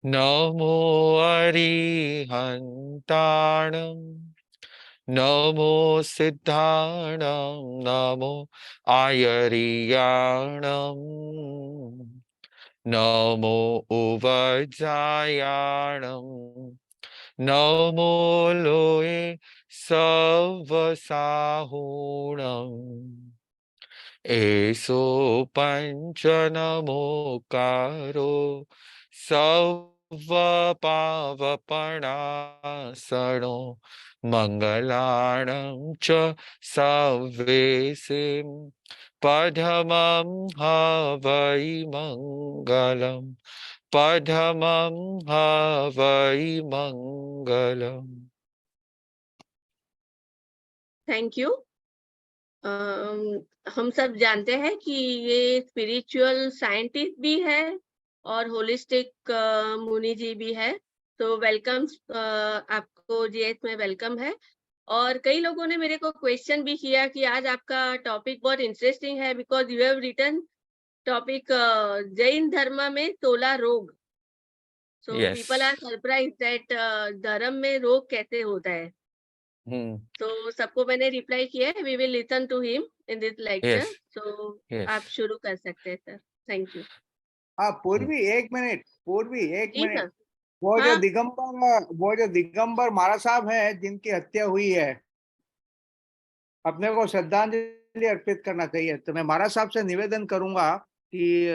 नमो अरिहन्ताणं नमो सिद्धाणं नमो आयर्याणं नमो उवजायाणं नमो लोये सवसाहुणम् एसो पंचनमोकारो सवपावपणासनो मंगलाणं च सवेसिं पधमं हवै मंगलम् पधमं हवै मंगलम्। Thank you. हम सब जानते हैं कि ये स्पिरिचुअल साइंटिस्ट भी है और होलिस्टिक मुनि जी भी है। तो वेलकम, आपको जीएस में वेलकम है। और कई लोगों ने मेरे को क्वेश्चन भी किया कि आज आपका टॉपिक बहुत इंटरेस्टिंग है, because you have written topic Jain धर्म में 16 रोग। So yes. People are surprise that धर्म में रोग कैसे होता है। हम्म। तो सबको मैंने रिप्लाई किया है, we will listen to him in this lecture. Yes. So yes. आप शुरू कर सकते हैं सर। Thank you. हाँ पूर्वी, एक मिनट। पूर्वी, एक जी मिनट। सर। वो जो हाँ दिगंबर महाराज साहब हैं जिनकी हत्या हुई है, अपने को श्रद्धांजलि अर्पित करना चाहिए। तो मैं महाराज साहब से निवेदन करूंगा कि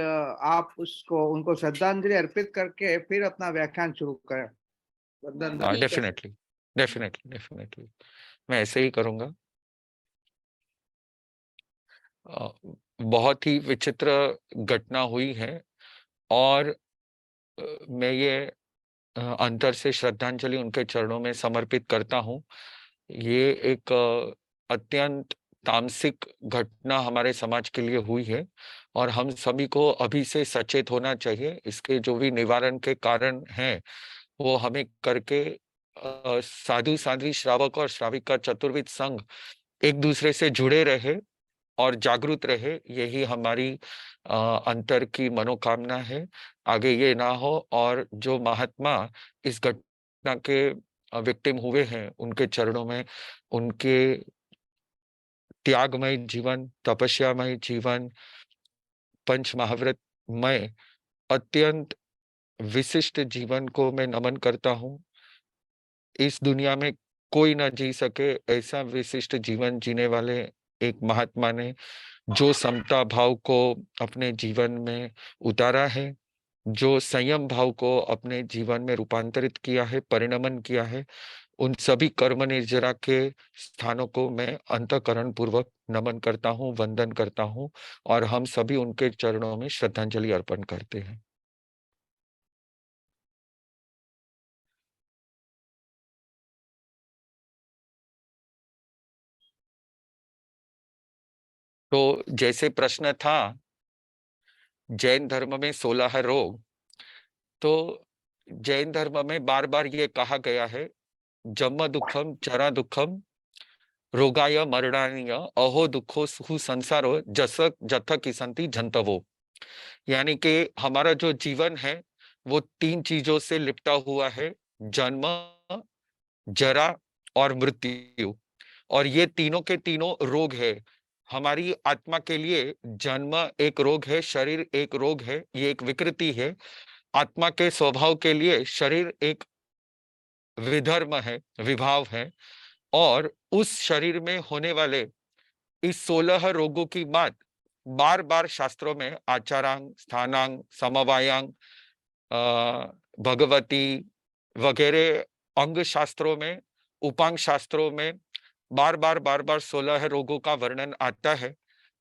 आप उनको श्रद्धांजलि अर्पित करके फिर अपना व्याख्यान शुरू करें। वंदन ठीक है सर। डेफिनेटली डेफिनेटली डेफिनेटली मैं ऐसे ही करूंगा। बहुत ही विचित्र घटना हुई है और मैं ये अंतर से श्रद्धांजलि उनके चरणों में समर्पित करता हूँ। ये एक अत्यंत तामसिक घटना हमारे समाज के लिए हुई है और हम सभी को अभी से सचेत होना चाहिए। इसके जो भी निवारण के कारण हैं वो हमें करके साधु साध्वी श्रावक और श्राविका चतुर्विद संघ एक दूसरे से जुड़े रहे और जागरूक रहे, यही हमारी अंतर की मनोकामना है। आगे ये ना हो और जो महात्मा इस घटना के विक्टिम हुए हैं उनके चरणों में उनके त्यागमय जीवन, तपस्यामय जीवन, पंच महाव्रतमय अत्यंत विशिष्ट जीवन को मैं नमन करता हूँ। इस दुनिया में कोई ना जी सके ऐसा विशिष्ट जीवन जीने वाले एक महात्मा ने जो समता भाव को अपने जीवन में उतारा है, जो संयम भाव को अपने जीवन में रूपांतरित किया है, परिणमन किया है, उन सभी कर्म निर्जरा के स्थानों को मैं अंतःकरण पूर्वक नमन करता हूँ, वंदन करता हूँ और हम सभी उनके चरणों में श्रद्धांजलि अर्पण करते हैं। तो जैसे प्रश्न था जैन धर्म में 16 रोग, तो जैन धर्म में बार बार ये कहा गया है जन्म दुखम चरा दुखम रोगाय मरणाय अहो दुखो सु संसारो जस जथ किसंति जंतवो। यानी कि हमारा जो जीवन है वो तीन चीजों से लिपटा हुआ है, जन्म, जरा और मृत्यु। और ये तीनों के तीनों रोग है। हमारी आत्मा के लिए जन्म एक रोग है, शरीर एक रोग है, ये एक विकृति है। आत्मा के स्वभाव के लिए शरीर एक विधर्म है, विभाव है। और उस शरीर में होने वाले इस 16 रोगों की बात बार बार शास्त्रों में आचारांग, स्थानांग, समवायांग, भगवती वगैरह अंग शास्त्रों में, उपांग शास्त्रों में बार बार 16 रोगों का वर्णन आता है।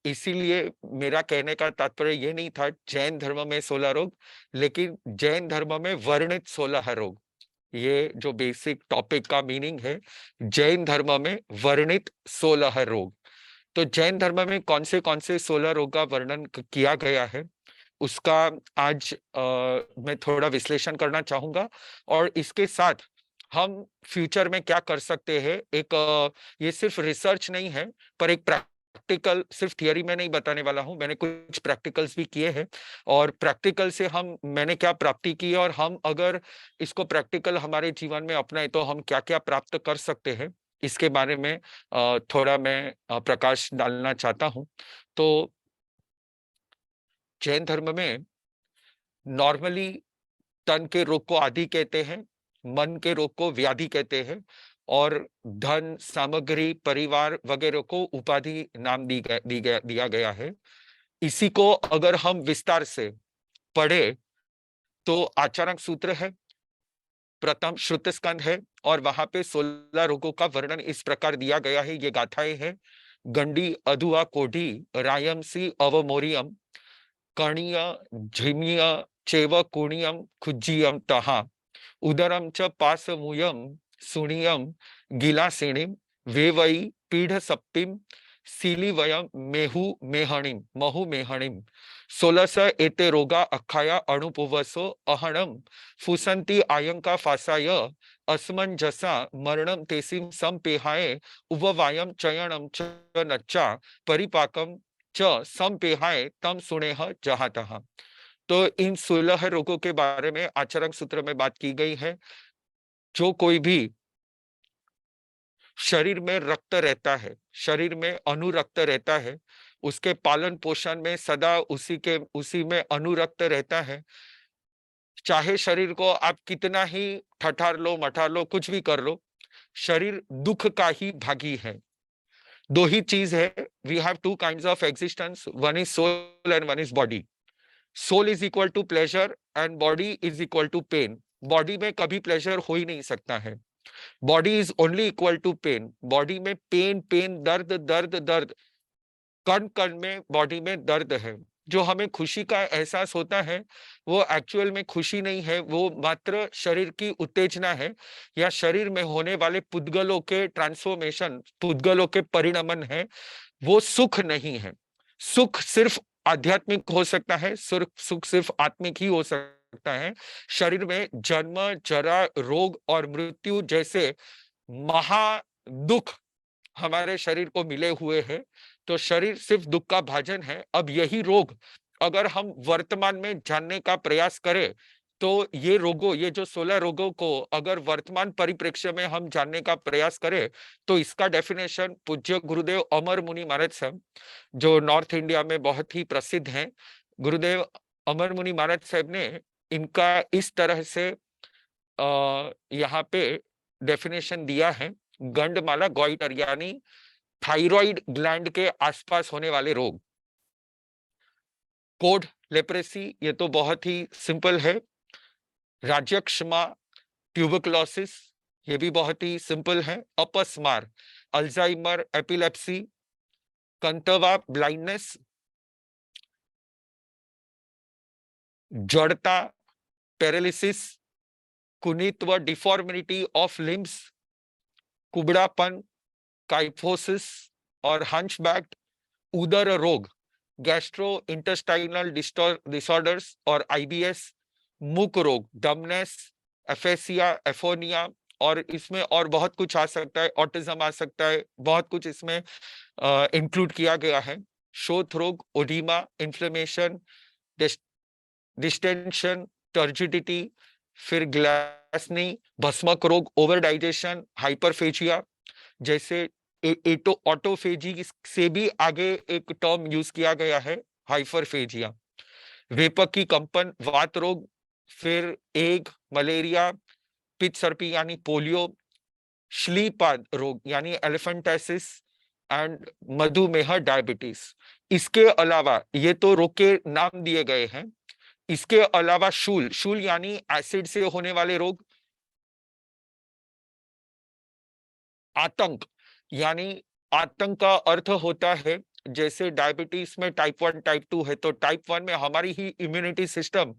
इसीलिए मेरा कहने का तात्पर्य ये नहीं था जैन धर्म में 16 रोग, लेकिन जैन धर्म में वर्णित 16 रोग, ये जो बेसिक टॉपिक का मीनिंग है। जैन धर्म में वर्णित 16 रोग। तो जैन धर्म में कौन से 16 रोग का वर्णन किया गया है उसका आज मैं थोड़ा विश्लेषण करना चाहूंगा और इसके साथ हम फ्यूचर में क्या कर सकते हैं। एक ये सिर्फ रिसर्च नहीं है पर एक प्रैक्टिकल सिर्फ थियरी में नहीं बताने वाला हूं, मैंने कुछ प्रैक्टिकल्स भी किए हैं और प्रैक्टिकल से मैंने क्या प्राप्ति की है और हम अगर इसको प्रैक्टिकल हमारे जीवन में अपनाए तो हम क्या क्या प्राप्त कर सकते हैं, इसके बारे में थोड़ा मैं प्रकाश डालना चाहता हूं। तो जैन धर्म में नॉर्मली तन के रोग को आदि कहते हैं, मन के रोग को व्याधि कहते हैं और धन, सामग्री, परिवार वगैरह को उपाधि नाम दिया गया है। इसी को अगर हम विस्तार से पढ़े तो आचरण सूत्र है, प्रथम श्रुत स्कंद है और वहां पे 16 रोगों का वर्णन इस प्रकार दिया गया है। ये गाथाएं हैं: गंडी, अधुआ, कोढ़ी, रायमसी, अवमोरियम, कर्णीय, झिमीय, चेव, कुणियम, खुज्जियम, तहा, उदरम च पासमुयम, सुणियम, गिलासिणीम, वेवई, पीढ़ सप्तिम, सीलिवयम, मेहु मेहणिम, महु मेहणिम, 16 एते रोगा अखाया अणुपुवसो अहणम, फुसंती आयंका फासाय, अस्मंजसा, मरणम तेसिम संपेहाय, उववायम चयनम च नच्चा, परिपाकम च संपेहाय, तम सुनेह जहातः। तो इन 16 रोगों के बारे में आचरण सूत्र में बात की गई है। जो कोई भी शरीर में रक्त रहता है, शरीर में अनुरक्त रहता है, उसके पालन पोषण में सदा उसी में अनुरक्त रहता है। चाहे शरीर को आप कितना ही ठठार लो, मठार लो, कुछ भी कर लो, शरीर दुख का ही भागी है। दो ही चीज है, we have two kinds of existence, one is soul and one is body. Soul is equal to pleasure and body is equal to pain. Body में कभी प्लेजर हो ही नहीं सकता है, body is only equal to pain. Body में pain pain, दर्द दर्द दर्द, कण कण में बॉडी में दर्द है। जो हमें खुशी का एहसास होता है वो एक्चुअल में खुशी नहीं है, वो मात्र शरीर की उत्तेजना है या शरीर में होने वाले पुद्गलों के ट्रांसफॉर्मेशन, पुद्गलों के परिणमन है, वो सुख नहीं है। सुख सिर्फ आध्यात्मिक हो सकता है, सुख सिर्फ आत्मिक ही हो सकता है। शरीर में जन्म, जरा, रोग और मृत्यु जैसे महा दुख हमारे शरीर को मिले हुए हैं, तो शरीर सिर्फ दुख का भाजन है। अब यही रोग अगर हम वर्तमान में जानने का प्रयास करें तो ये रोगों, ये जो 16 रोगों को अगर वर्तमान परिप्रेक्ष्य में हम जानने का प्रयास करें तो इसका डेफिनेशन पूज्य गुरुदेव अमर मुनि महाराज साहब, जो नॉर्थ इंडिया में बहुत ही प्रसिद्ध हैं, गुरुदेव अमर मुनि महाराज साहब ने इनका इस तरह से यहाँ पे डेफिनेशन दिया है: गंडमाला गॉइटर यानी थायराइड ग्लैंड के आसपास होने वाले रोग। कोड लेप्रेसी, ये तो बहुत ही सिंपल है। राज्यक्षमा, ट्यूबरकुलोसिस, ये भी बहुत ही सिंपल है। अपस्मार, अल्जाइमर, एपिलेप्सी, कंतवा, ब्लाइंडनेस, जड़ता, पैरालिसिस, कुनीत्व, डिफॉर्मिटी ऑफ लिम्स, कुबड़ापन, काइफोसिस और हंचबैक, उदर रोग, गैस्ट्रो इंटेस्टाइनल डिसऑर्डर्स और आईबीएस, मुख रोग, डमनेस, एफेसिया, एफोनिया, और इसमें और बहुत कुछ आ सकता है, ऑटिज्म आ सकता है, बहुत कुछ इसमें इंक्लूड किया गया है। शोथ रोग, ओडीमा, इन्फ्लेमेशन, डिस्टेंशन, टर्जिडिटी, फिर ग्लासनी, भस्मक रोग, ओवर डाइजेशन, हाइपरफेजिया जैसे ऑटोफेजी से भी आगे एक टर्म यूज किया गया है, हाइपरफेजिया, वेपक की कंपन, वात रोग, फिर एग, मलेरिया, पित्त सर्पी यानी पोलियो, श्लीपाद रोग यानी एलिफेंटाइसिस एंड मधुमेह, डायबिटीज। इसके अलावा ये तो रोग के नाम दिए गए हैं, इसके अलावा शूल, शूल यानी एसिड से होने वाले रोग, आतंक यानी आतंक का अर्थ होता है जैसे डायबिटीज में टाइप 1 टाइप 2 है, तो टाइप 1 में हमारी ही इम्यूनिटी सिस्टम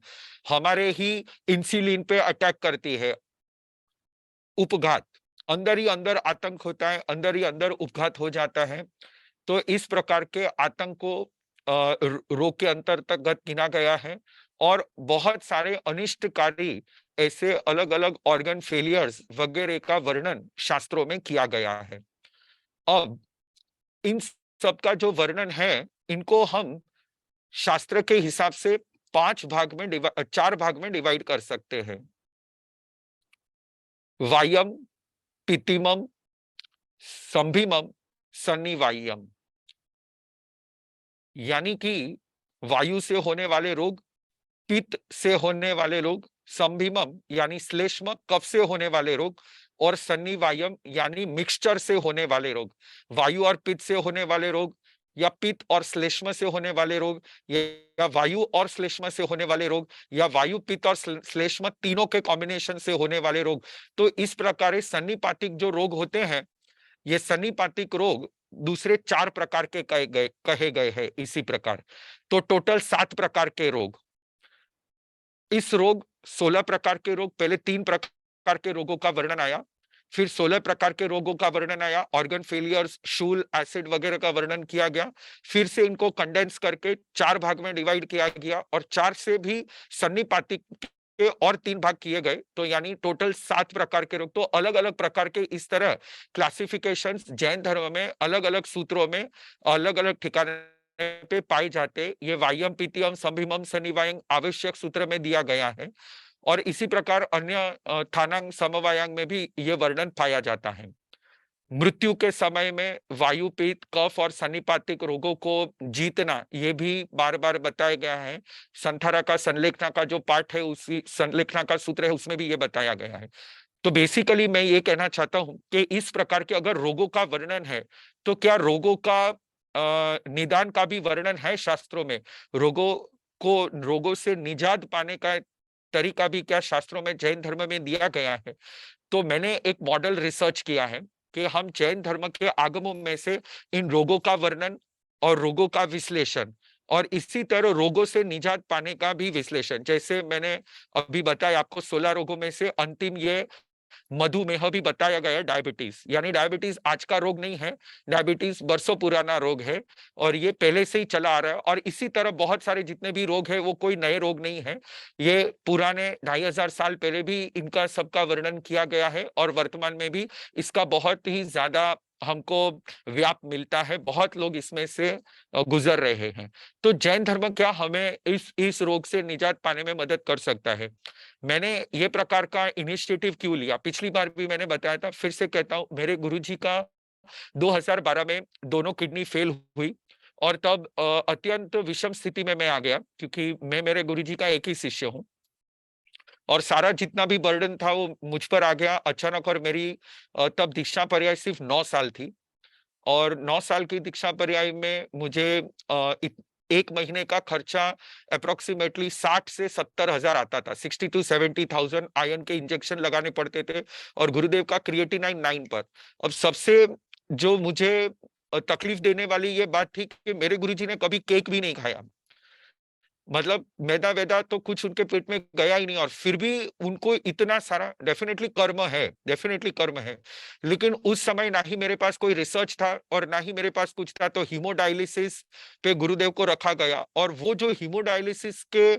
हमारे ही इंसुलिन पे अटैक करती है, उपघात, अंदर ही अंदर आतंक होता है, अंदर ही अंदर उपघात हो जाता है। तो इस प्रकार के आतंक को रोग के अंतर्गत गिना गया है और बहुत सारे अनिष्टकारी ऐसे अलग अलग ऑर्गन फेलियर्स वगैरह का वर्णन शास्त्रों में किया गया है। अब इन सबका जो वर्णन है इनको हम शास्त्र के हिसाब से 4 भाग में डिवाइड कर सकते हैं। वायम, पितिमम, संभिमम, सन्निवायम। यानी कि वायु से होने वाले रोग, पित्त से होने वाले रोग, संभिमम यानी श्लेष्म कफ से होने वाले रोग, और सन्निवायम यानी मिक्सचर से होने वाले रोग। वायु और पित्त से होने वाले रोग, या पित्त और श्लेष्म से होने वाले रोग, या वायु और श्लेष्म से होने वाले रोग, या वायु पित्त और श्लेष्म तीनों के कॉम्बिनेशन से होने वाले रोग। तो इस प्रकार सन्निपातिक जो रोग होते हैं, ये सन्निपातिक रोग दूसरे 4 प्रकार के कहे गए हैं इसी प्रकार। तो टोटल 7 प्रकार के रोग। इस रोग 16 प्रकार के रोग, पहले 3 प्रकार के रोगों का वर्णन आया, फिर 16 प्रकार के रोगों का वर्णन आया, ऑर्गन फेलियर्स, शूल, एसिड वगैरह का वर्णन किया गया। फिर से इनको कंडेंस करके 4 भाग में डिवाइड किया गया, और 4 से भी सन्निपातिक के और 3 भाग किए गए। तो यानी टोटल 7 प्रकार के रोग। तो अलग अलग प्रकार के इस तरह क्लासिफिकेशंस जैन धर्म में अलग अलग सूत्रों में अलग अलग ठिकाने पे पाए जाते। ये वायम, पितियम, संभिमम, सन्निवायम आवश्यक सूत्र में दिया गया है, और इसी प्रकार अन्य थानांग, समवायांग में भी ये वर्णन पाया जाता है। मृत्यु के समय में वायु, पित्त, कफ और सन्निपातिक रोगों को जीतना, ये भी बार बार बताया गया है। संथारा का संलेखना का जो पाठ है, उसी संलेखना का सूत्र है, उसमें भी ये बताया गया है। तो बेसिकली मैं ये कहना चाहता हूं कि इस प्रकार के अगर रोगों का वर्णन है, तो क्या रोगों का निदान का भी वर्णन है शास्त्रों में? रोगों से निजात पाने का तरीका भी क्या शास्त्रों में, जैन धर्म में दिया गया है? तो मैंने एक मॉडल रिसर्च किया है कि हम जैन धर्म के आगमों में से इन रोगों का वर्णन और रोगों का विश्लेषण, और इसी तरह रोगों से निजात पाने का भी विश्लेषण, जैसे मैंने अभी बताया आपको 16 रोगों में से अंतिम ये मधुमेह भी बताया गया है, डायबिटीज। यानी डायबिटीज आज का रोग नहीं है, डायबिटीज बरसों पुराना रोग है, और ये पहले से ही चला आ रहा है। और इसी तरह बहुत सारे जितने भी रोग है वो कोई नए रोग नहीं है, ये पुराने 2500 साल पहले भी इनका सबका वर्णन किया गया है, और वर्तमान में भी इसका बहुत ही ज्यादा हमको व्याप मिलता है, बहुत लोग इसमें से गुजर रहे हैं। तो जैन धर्म क्या हमें इस रोग से निजात पाने में मदद कर सकता है? मैंने ये प्रकार का इनिशिएटिव क्यों लिया, पिछली बार भी मैंने बताया था, फिर से कहता हूं, मेरे गुरुजी का 2012 में दोनों किडनी फेल हुई, और तब अत्यंत विषम स्थिति में मैं आ गया, क्योंकि मैं मेरे गुरुजी का एक ही शिष्य हूं, और सारा जितना भी बर्डन था वो मुझ पर आ गया अचानक। और मेरी तब दीक्षा पर्याय सिर्फ 9 साल थी, और 9 साल की दीक्षा पर्याय में मुझे एक महीने का खर्चा अप्रोक्सीमेटली 60 से 70 हजार आता था। 60 to 70,000 आयरन के इंजेक्शन लगाने पड़ते थे, और गुरुदेव का क्रिएटिनाइन 9 पर। अब सबसे जो मुझे तकलीफ देने वाली ये बात थी कि मेरे गुरुजी ने कभी केक भी नहीं खाया, मतलब मैदा वैदा तो कुछ उनके पेट में गया ही नहीं, और फिर भी उनको इतना सारा, डेफिनेटली कर्म है, लेकिन उस समय ना ही मेरे पास कोई रिसर्च था और ना ही मेरे पास कुछ था। तो हीमोडायलिसिस पे गुरुदेव को रखा गया, और वो जो हीमोडायलिसिस के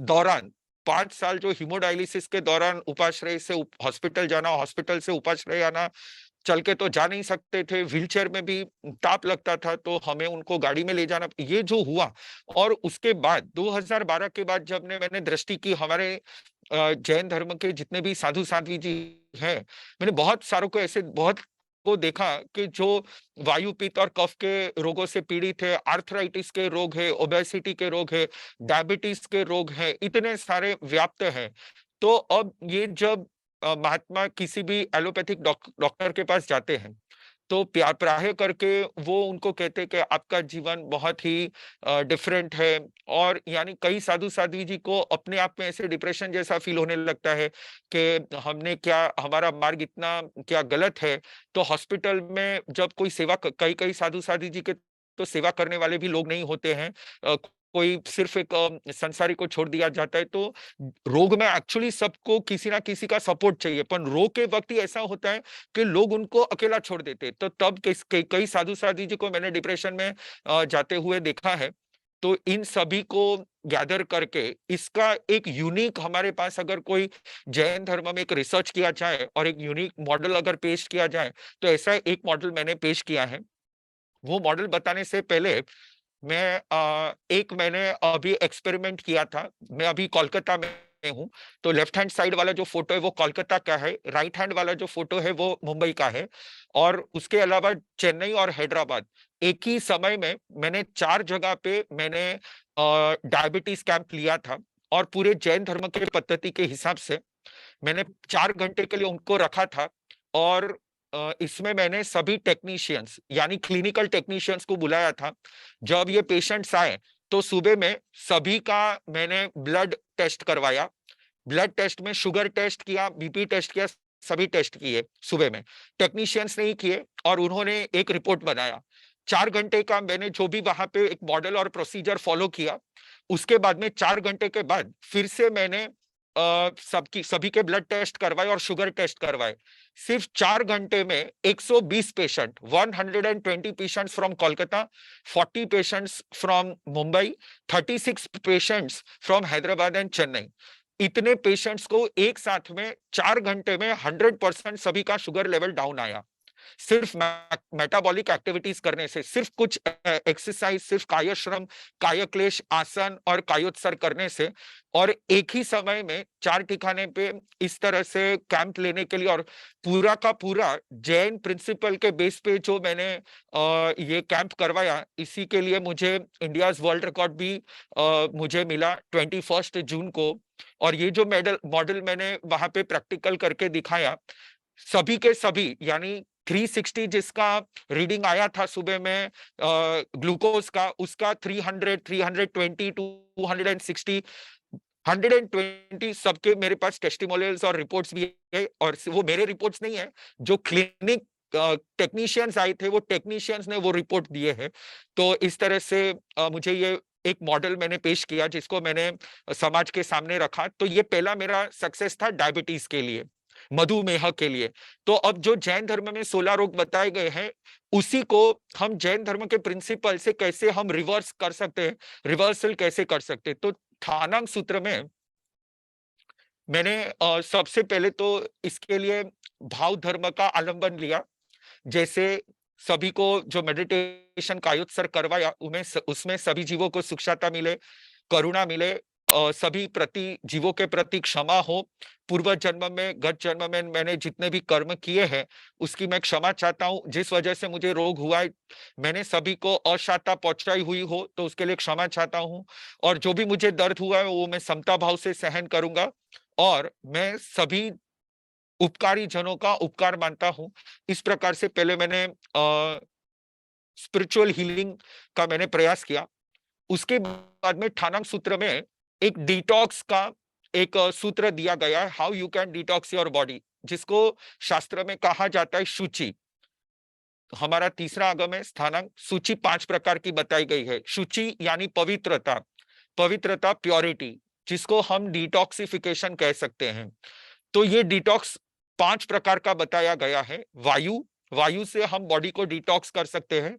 दौरान 5 साल जो हीमोडायलिसिस के दौरान उपाश्रय से हॉस्पिटल जाना, हॉस्पिटल से उपाश्रय आना, चल के तो जा नहीं सकते थे, व्हीलचेयर में भी ताप लगता था, तो हमें उनको गाड़ी में ले जाना, ये जो हुआ। और उसके बाद 2012 के बाद जब मैंने दृष्टि की, हमारे जैन धर्म के जितने भी साधु साध्वी जी हैं, मैंने बहुत सारों को ऐसे बहुत को देखा कि जो वायु, पित्त और कफ के रोगों से पीड़ित है, आर्थराइटिस के रोग है, ओबेसिटी के रोग है, डायबिटीज के रोग है, इतने सारे व्याप्त हैं। तो अब ये जब महात्मा किसी भी एलोपैथिक डॉक्टर के पास जाते हैं, तो प्राय करके वो उनको कहते हैं कि आपका जीवन बहुत ही डिफरेंट है, और यानी कई साधु साध्वी जी को अपने आप में ऐसे डिप्रेशन जैसा फील होने लगता है कि हमने क्या, हमारा मार्ग इतना क्या गलत है। तो हॉस्पिटल में जब कोई सेवा, कई कई साधु साध्वी जी के तो सेवा करने वाले भी लोग नहीं होते हैं, कोई सिर्फ एक संसारी को छोड़ दिया जाता है। तो रोग में एक्चुअली सबको किसी ना किसी का सपोर्ट चाहिए, पर रोग के वक्त ही ऐसा होता है कि लोग उनको अकेला छोड़ देते। तो तब कई साधु साध्वी जी को मैंने डिप्रेशन में जाते हुए देखा है। तो इन सभी को गैदर करके इसका एक यूनिक, हमारे पास अगर कोई जैन धर्म में एक रिसर्च किया जाए और एक यूनिक मॉडल अगर पेश किया जाए, तो ऐसा एक मॉडल मैंने पेश किया है। वो मॉडल बताने से पहले मैंने अभी एक्सपेरिमेंट किया था। मैं अभी कोलकाता में हूँ, तो लेफ्ट हैंड साइड वाला जो फोटो है वो कोलकाता का है, राइट हैंड वाला जो फोटो है वो मुंबई का है। और उसके अलावा चेन्नई और हैदराबाद एक ही समय में मैंने 4 जगह पे मैंने डायबिटीज कैंप लिया था। और पूरे जैन धर्म के पद्धति के हिसाब से मैंने 4 घंटे के लिए उनको रखा था। और इसमें मैंने सभी टेक्नीशियंस यानी क्लिनिकल टेक्नीशियंस को बुलाया था। जब ये पेशेंट्स आए तो सुबह में सभी का मैंने ब्लड टेस्ट करवाया। ब्लड टेस्ट में शुगर टेस्ट किया, बीपी टेस्ट किया, सभी टेस्ट किए सुबह में। टेक्नीशियंस नहीं किए और उन्होंने एक रिपोर्ट बनाया। 4 घंटे का मैंने जो भी वहां पे एक मॉडल और प्रोसीजर फॉलो किया, उसके बाद में 4 घंटे के बाद फिर से मैंने सभी के ब्लड टेस्ट करवाए और शुगर टेस्ट करवाए। सिर्फ 4 घंटे में 120 patient, 120 patients from Kolkata, 40 patients from Mumbai, 36 patients from Hyderabad and Chennai, इतने पेशेंट्स को एक साथ में 4 घंटे में 100% सभी का शुगर लेवल डाउन आया। सिर्फ मेटाबॉलिक एक्टिविटीज करने से, सिर्फ कुछ एक्सरसाइज, सिर्फ काय श्रम, काय क्लेश, आसन और कायोत्सर्ग करने से, और एक ही समय में 4 ठिकाने पे इस तरह से कैंप लेने के लिए, और पूरा का पूरा जैन प्रिंसिपल के बेस पे जो मैंने ये कैंप करवाया, इसी के लिए मुझे इंडियाज वर्ल्ड रिकॉर्ड भी मुझे मिला 21 जून को। और ये जो मॉडल मैंने वहां पे प्रैक्टिकल करके दिखाया, सभी के सभी यानी 360 जिसका रीडिंग आया था सुबह में ग्लूकोज का, उसका 300, 320, 260, 120 सबके मेरे पास टेस्टिमोनियल्स और रिपोर्ट्स भी है। और वो मेरे रिपोर्ट्स नहीं है, जो क्लिनिक टेक्नीशियंस आए थे वो टेक्नीशियंस ने वो रिपोर्ट दिए हैं। तो इस तरह से मुझे ये एक मॉडल मैंने पेश किया जिसको मैंने समाज के सामने रखा। तो ये पहला मेरा सक्सेस था डायबिटीज के लिए, मधुमेह के लिए। तो अब जो जैन धर्म में 16 रोग बताए गए हैं, उसी को हम जैन धर्म के प्रिंसिपल से कैसे हम रिवर्स कर सकते हैं, रिवर्सल कैसे कर सकते हैं। तो थानांग सूत्र में मैंने सबसे पहले तो इसके लिए भाव धर्म का आलंबन लिया। जैसे सभी को जो मेडिटेशन कायोत्सर्ग करवाया, उसमें सभी जीवों को सुखशाता मिले, करुणा मिले, सभी प्रति जीवों के प्रति क्षमा हो। पूर्व जन्म में, गत जन्म में मैंने जितने भी कर्म किए हैं उसकी मैं क्षमा चाहता हूं। जिस वजह से मुझे रोग हुआ है, मैंने सभी को अशांति पहुंचाई हुई हो तो उसके लिए क्षमा चाहता हूं। और जो भी मुझे दर्द हुआ है वो मैं समता भाव से सहन करूंगा। और मैं सभी उपकारी जनों का उपकार मानता हूं। इस प्रकार से पहले मैंने स्पिरिचुअल हीलिंग का मैंने प्रयास किया। उसके बाद में ठानंग सूत्र में एक डिटॉक्स का एक सूत्र दिया गया है, how you can detox your body, जिसको शास्त्र में कहा जाता है शुचि। हमारा तीसरा आगम है स्थानांग। सूची 5 प्रकार की बताई गई है। शुचि यानी पवित्रता, पवित्रता प्योरिटी, जिसको हम डिटॉक्सिफिकेशन कह सकते हैं। तो ये डिटॉक्स 5 प्रकार का बताया गया है। वायु, वायु से हम बॉडी को डिटॉक्स कर सकते हैं।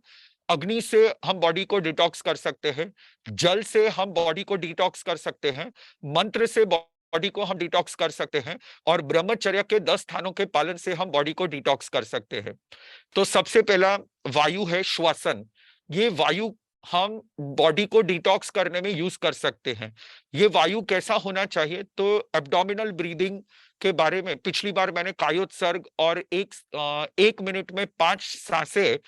अग्नि से हम बॉडी को डिटॉक्स कर सकते हैं। जल से हम बॉडी को डिटॉक्स कर सकते हैं। मंत्र से बॉडी को हम डिटॉक्स कर सकते हैं। और ब्रह्मचर्य के 10 स्थानों के पालन से हम बॉडी को डिटॉक्स कर सकते हैं। तो सबसे पहला वायु है श्वसन। ये वायु हम बॉडी को डिटॉक्स करने में यूज कर सकते हैं। ये वायु कैसा होना चाहिए, तो एब्डोमिनल ब्रीदिंग के बारे में पिछली बार मैंने कायोत्सर्ग और एक मिनट में 5 सांसें,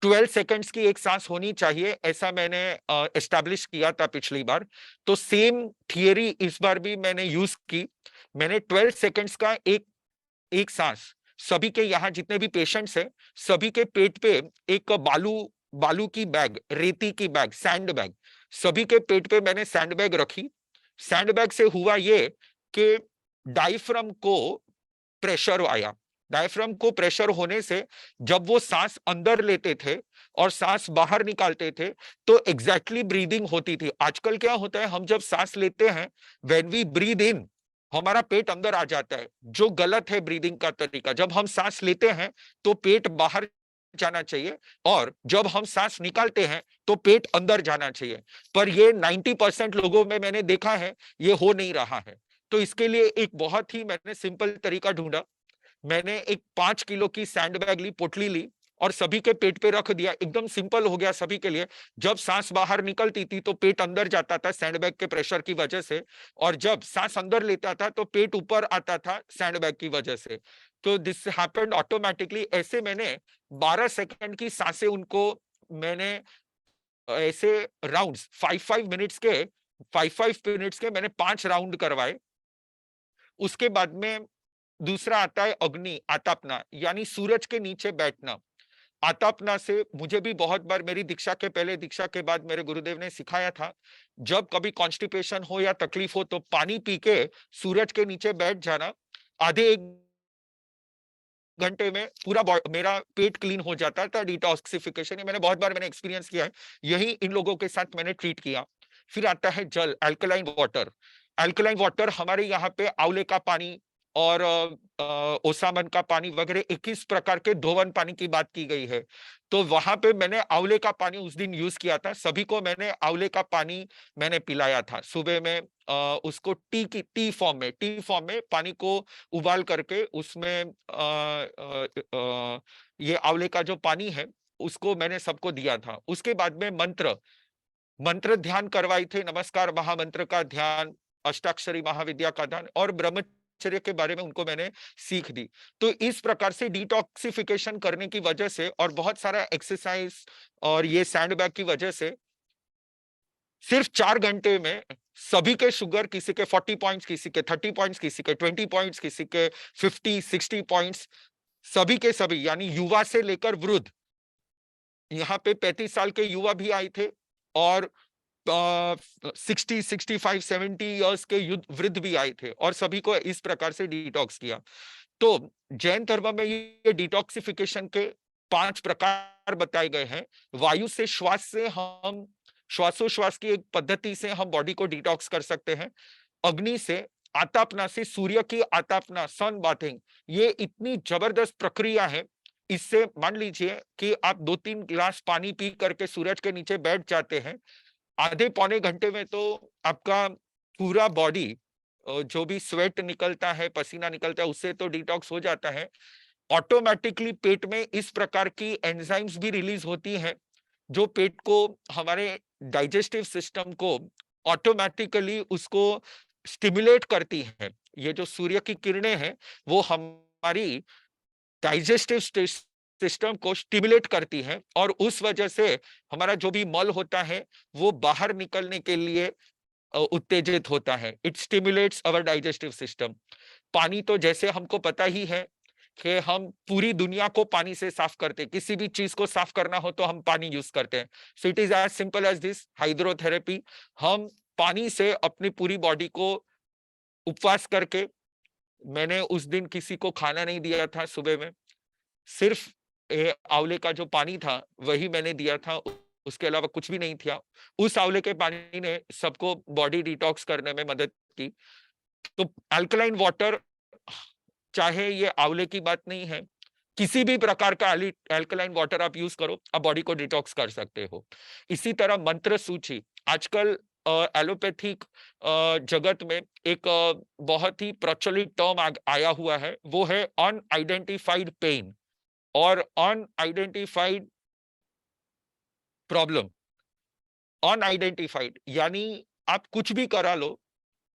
12 सेकंड्स की एक सांस होनी चाहिए, ऐसा मैंने एस्टैब्लिश किया था पिछली बार। तो सेम थियरी इस बार भी मैंने यूज की। मैंने 12 सेकंड्स का एक सांस, सभी के यहाँ जितने भी पेशेंट्स हैं सभी के पेट पे एक बालू की बैग, रेती की बैग, सैंड बैग, सभी के पेट पे मैंने सैंड बैग रखी। सैंड बैग से हुआ ये कि डायफ्राम को प्रेशर आया। डायफ्राम को प्रेशर होने से जब वो सांस अंदर लेते थे और सांस बाहर निकालते थे तो एग्जैक्टली ब्रीदिंग होती थी। आजकल क्या होता है, हम जब सांस लेते हैं, व्हेन वी ब्रीद इन, हमारा पेट अंदर आ जाता है, जो गलत है ब्रीदिंग का तरीका। जब हम सांस लेते हैं तो पेट बाहर जाना चाहिए, और जब हम सांस निकालते हैं तो पेट अंदर जाना चाहिए। पर ये 90% लोगों में मैंने देखा है ये हो नहीं रहा है। तो इसके लिए एक बहुत ही मैंने सिंपल तरीका ढूंढा। मैंने एक 5 किलो की सैंड बैग ली, पोटली ली, और सभी के पेट पे रख दिया, एकदम सिंपल हो गया सभी के लिए। जब सांस बाहर निकलती थी तो पेट अंदर जाता था सैंडबैग के प्रेशर की वजह से, और जब सांस अंदर लेता था तो पेट ऊपर आता था सैंडबैग की वजह से। तो दिस हैपेंड ऑटोमेटिकली। ऐसे मैंने 12 सेकंड की सांसें उनको, मैंने ऐसे राउंड्स 5 5 मिनट्स के मैंने 5 राउंड करवाए। उसके बाद में दूसरा आता है अग्नि आतापना, यानी सूरज के नीचे बैठना। आतापना से मुझे भी बहुत बार मेरी दीक्षा के पहले, दीक्षा के बाद मेरे गुरुदेव ने सिखाया था, जब कभी कॉन्स्टिपेशन हो या तकलीफ हो तो पानी पी के सूरज के नीचे बैठ जाना। आधे 1 घंटे में पूरा मेरा पेट क्लीन हो जाता था, डिटॉक्सिफिकेशन। मैंने बहुत बार मैंने एक्सपीरियंस किया है, यही इन लोगों के साथ मैंने ट्रीट किया। फिर आता है जल, अल्कलाइन वाटर। अल्कलाइन वाटर हमारे यहाँ पे आंवले का पानी और ओसामन का पानी वगैरह 21 प्रकार के धोवन पानी की बात की गई है। तो वहां पे मैंने आंवले का पानी उस दिन यूज किया था, सभी को मैंने आंवले का पानी मैंने पिलाया था सुबह में। उसको टी फॉर्म में पानी को उबाल करके उसमें ये आंवले का जो पानी है उसको मैंने सबको दिया था। उसके बाद में मंत्र ध्यान करवाए थे, नमस्कार महामंत्र का ध्यान, अष्टाक्षरी महाविद्या का ध्यान, और ब्रह्मचर्य के बारे में उनको मैंने सीख दी। तो इस प्रकार से डिटॉक्सिफिकेशन करने की वजह से और बहुत सारा एक्सरसाइज और ये सैंडबैग की वजह से सिर्फ 4 घंटे में सभी के शुगर, किसी के 40 पॉइंट्स, किसी के 30 पॉइंट्स, किसी के 20 पॉइंट्स, किसी के 50-60 पॉइंट्स, सभी के सभी, यानी युवा से लेकर वृद्ध, यहाँ पे 35 साल के युवा भी आए थे और 60, 65, 70 इयर्स के वृद्ध भी आए थे, और सभी को इस प्रकार से डिटॉक्स किया। तो जैन धर्म में ये डिटॉक्सिफिकेशन के 5 प्रकार बताए गए हैं। वायु से, श्वास से, हम श्वासोश्वास की एक पद्धति से हम बॉडी को डिटॉक्स कर सकते हैं। अग्नि से, आतापना से, सूर्य की आतापना, सन बाथिंग, ये इतनी जबरदस्त प्रक्रिया है। इससे मान लीजिए कि आप 2-3 गिलास पानी पी करके सूरज के नीचे बैठ जाते हैं, आधे पौने घंटे में तो आपका पूरा बॉडी, जो भी स्वेट निकलता है, पसीना निकलता है, उससे तो डिटॉक्स हो जाता है। ऑटोमेटिकली पेट में इस प्रकार की एंजाइम्स भी रिलीज होती हैं जो पेट को, हमारे डाइजेस्टिव सिस्टम को ऑटोमेटिकली उसको स्टिमुलेट करती है। ये जो सूर्य की किरणें हैं वो हमारी डाइजेस्टिव सिस्टम को स्टिमुलेट करती है, और उस वजह से हमारा जो भी मल होता है वो बाहर निकलने के लिए उत्तेजित होता है। It stimulates our digestive system. पानी तो जैसे हमको पता ही है कि हम पूरी दुनिया को पानी से साफ करते हैं, किसी भी चीज को साफ करना हो तो हम पानी यूज करते हैं। So it is as simple as this, hydrotherapy. हम पानी से अपनी पूरी बॉडी को, उपवास करके, मैंने उस दिन किसी को खाना नहीं दिया था सुबह में, सिर्फ आंवले का जो पानी था वही मैंने दिया था, उसके अलावा कुछ भी नहीं था। उस आंवले के पानी ने सबको बॉडी डिटॉक्स करने में मदद की। तो अल्कलाइन वाटर, चाहे ये आंवले की बात नहीं है, किसी भी प्रकार का अल्कलाइन वाटर आप यूज करो, आप बॉडी को डिटॉक्स कर सकते हो। इसी तरह मंत्र सूची, आजकल एलोपैथिक जगत में एक बहुत ही प्रचलित टर्म आया हुआ है, वो है अनआइडेंटिफाइड पेन और अनआइडेंटिफाइड प्रॉब्लम। अनआइडेंटिफाइड यानी आप कुछ भी करा लो,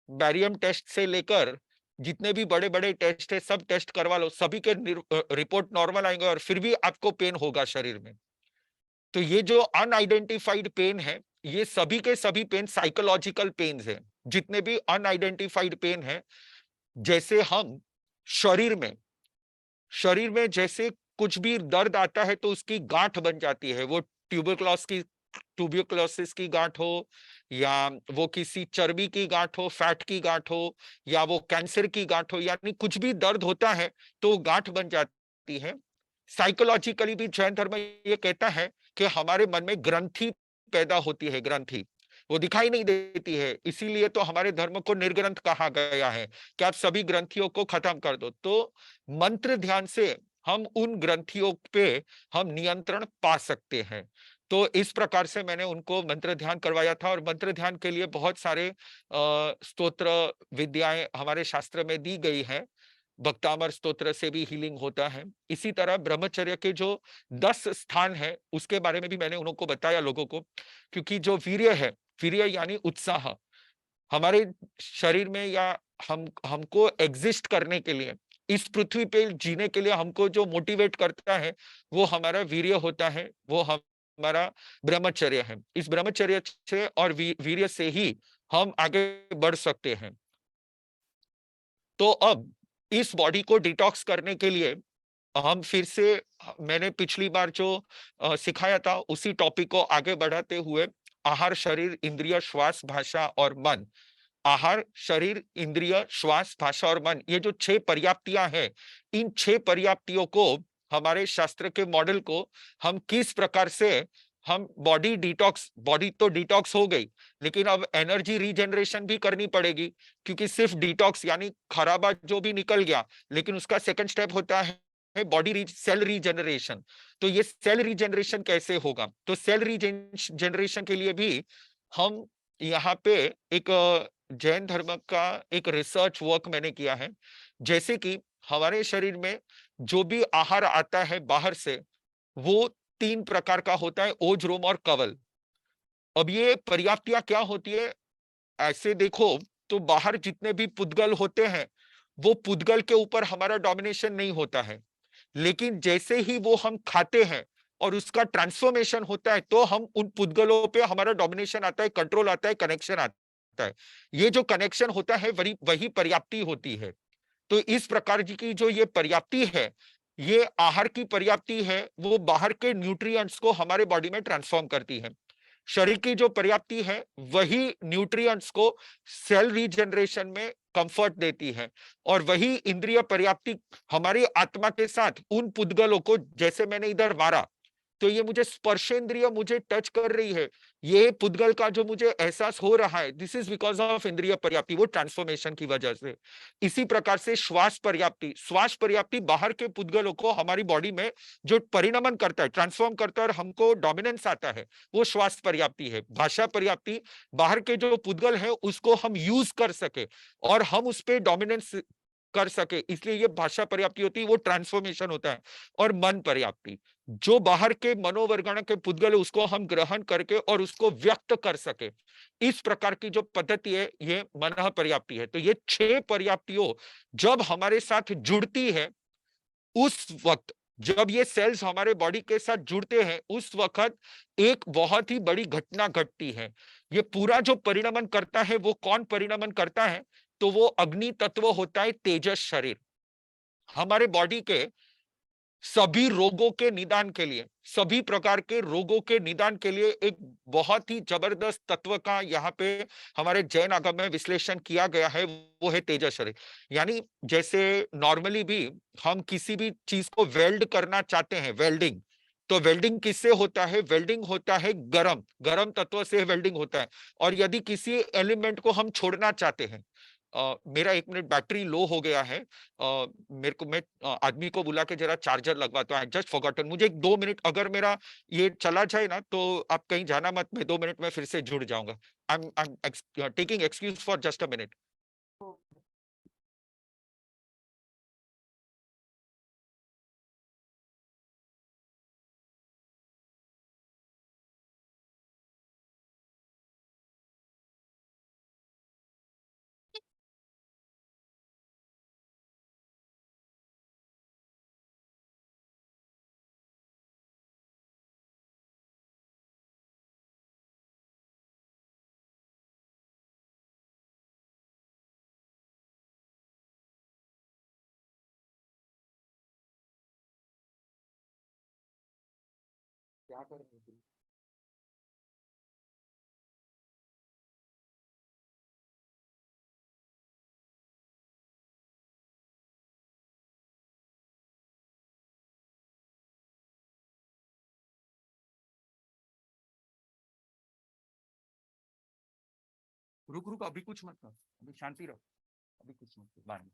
बैरियम टेस्ट से लेकर जितने भी बड़े बड़े टेस्ट है सब टेस्ट करवा लो, सभी के रिपोर्ट नॉर्मल आएंगे और फिर भी आपको पेन होगा शरीर में। तो ये जो अनआइडेंटिफाइड पेन है, ये सभी के सभी पेन साइकोलॉजिकल पेन्स हैं। जितने भी अनआइडेंटिफाइड पेन है, जैसे हम शरीर में जैसे कुछ भी दर्द आता है तो उसकी गांठ बन जाती है, वो ट्यूबरक्लोसिस की गांठ हो, या वो किसी चर्बी की गांठ हो, फैट की गांठ हो, या वो कैंसर की गांठ हो, यानी कुछ भी दर्द होता है तो गांठ बन जाती है। साइकोलॉजिकली भी जैन धर्म ये कहता है कि हमारे मन में ग्रंथि पैदा होती है, ग्रंथि वो दिखाई नहीं देती है, इसीलिए तो हमारे धर्म को निर्ग्रंथ कहा गया है कि आप सभी ग्रंथियों को खत्म कर दो। तो मंत्र ध्यान से हम उन ग्रंथियों पे हम नियंत्रण पा सकते हैं। तो इस प्रकार से मैंने उनको मंत्र ध्यान करवाया था, और मंत्र ध्यान के लिए बहुत सारे स्तोत्र विद्याएं हमारे शास्त्र में दी गई है। भक्तामर स्तोत्र से भी हीलिंग होता है। इसी तरह ब्रह्मचर्य के जो 10 स्थान है उसके बारे में भी मैंने उनको बताया लोगों को, क्योंकि जो वीर्य है, वीर्य यानी उत्साह, हमारे शरीर में या हमको एग्जिस्ट करने के लिए, इस पृथ्वी पे जीने के लिए हमको जो मोटिवेट करता है वो हमारा वीर्य होता है, वो हमारा ब्रह्मचर्य है। इस ब्रह्मचर्य से और वीर्य से ही हम आगे बढ़ सकते हैं। तो अब इस बॉडी को डिटॉक्स करने के लिए हम फिर से, मैंने पिछली बार जो सिखाया था उसी टॉपिक को आगे बढ़ाते हुए, आहार, शरीर, इंद्रिय, श्वास, भाषा और मन। आहार, शरीर, इंद्रिय, श्वास, भाषा और मन, ये जो 6 पर्याप्तियां हैं, इन 6 पर्याप्तियों को, हमारे शास्त्र के मॉडल को हम किस प्रकार से, हम बॉडी डिटॉक्स, बॉडी तो डिटॉक्स हो गई, लेकिन अब एनर्जी रीजनरेशन भी करनी पड़ेगी, क्योंकि सिर्फ डिटॉक्स यानी खराबा जो भी निकल गया, लेकिन उसका सेकंड स्टेप होता है बॉडी सेल रीजनरेशन। तो ये सेल रीजनरेशन कैसे होगा? तो सेल रीजनरेशन के लिए भी हम यहाँ पे एक जैन धर्म का एक रिसर्च वर्क मैंने किया है। जैसे कि हमारे शरीर में जो भी आहार आता है बाहर से, वो 3 प्रकार का होता है, ओज, रोम और कवल। अब ये पर्याप्तियां क्या होती है? ऐसे देखो तो बाहर जितने भी पुद्गल होते हैं, वो पुद्गल के ऊपर हमारा डोमिनेशन नहीं होता है, लेकिन जैसे ही वो हम खाते हैं और उसका ट्रांसफॉर्मेशन होता है, तो हम उन पुद्गलों पे हमारा डोमिनेशन आता है, कंट्रोल आता है, कनेक्शन आता है। ये जो कनेक्शन होता है वही वही पर्याप्ति होती है। तो इस प्रकार की जो ये पर्याप्ति है, ये आहार की पर्याप्ति है, वो बाहर के न्यूट्रिएंट्स को हमारे बॉडी में ट्रांसफॉर्म करती है। शरीर की जो पर्याप्ति है, वही न्यूट्रिएंट्स को सेल रीजनरेशन में कंफर्ट देती है। और वही इंद्रिय पर्याप्ति हमारी आत्मा के साथ उन पुद्गलों को, जैसे मैंने इधर मारा तो ये मुझे स्पर्शेंद्रिय मुझे टच कर रही है, ये पुद्गल का जो मुझे एहसास हो रहा है, दिस इज बिकॉज ऑफ इंद्रिय पर्याप्ति, वो ट्रांसफॉर्मेशन की वजह से। इसी प्रकार से श्वास पर्याप्ति, श्वास पर्याप्ति बाहर के पुद्गलों को हमारी बॉडी में जो परिणमन करता है, ट्रांसफॉर्म करता है और हमको डोमिनेंस आता है, वो श्वास पर्याप्ति है। भाषा पर्याप्ति, बाहर के जो पुद्गल है उसको हम यूज कर सके और हम उस पर डोमिनेंस कर सके, इसलिए ये भाषा पर्याप्ति होती है, वो ट्रांसफॉर्मेशन होता है। और मन पर्याप्ति, जो बाहर के मनोवर्गण के पुद्गल है उसको हम ग्रहण करके और उसको व्यक्त कर सके, इस प्रकार की जो पद्धति है ये मन पर्याप्ति है। तो ये 6 पर्याप्तियों जब हमारे साथ जुड़ती है, उस वक्त जब ये सेल्स हमारे बॉडी के साथ जुड़ते हैं, उस वक्त एक बहुत ही बड़ी घटना घटती है। ये पूरा जो परिणमन करता है, वो कौन परिणमन करता है? तो वो अग्नि तत्व होता है, तेजस शरीर। हमारे बॉडी के सभी रोगों के निदान के लिए, सभी प्रकार के रोगों के निदान के लिए एक बहुत ही जबरदस्त तत्व का यहाँ पे हमारे जैन आगम में विश्लेषण किया गया है, वो है तेजस शरीर। यानी जैसे नॉर्मली भी हम किसी भी चीज को वेल्ड करना चाहते हैं, वेल्डिंग, तो वेल्डिंग किससे होता है? वेल्डिंग होता है गरम, गरम तत्व से वेल्डिंग होता है। और यदि किसी एलिमेंट को हम छोड़ना चाहते हैं, मेरा 1 मिनट बैटरी लो हो गया है, मेरे को, मैं आदमी को बुला के जरा चार्जर लगवाता हूँ, आई जस्ट फॉरगॉटन, मुझे 2 मिनट, अगर मेरा ये चला जाए ना तो आप कहीं जाना मत, मैं 2 मिनट में फिर से जुड़ जाऊंगा। I am taking excuse for just a minute. क्या करें? रुक रुक, अभी कुछ मत कर, अभी शांति रहो, अभी कुछ मत कर, बाद में।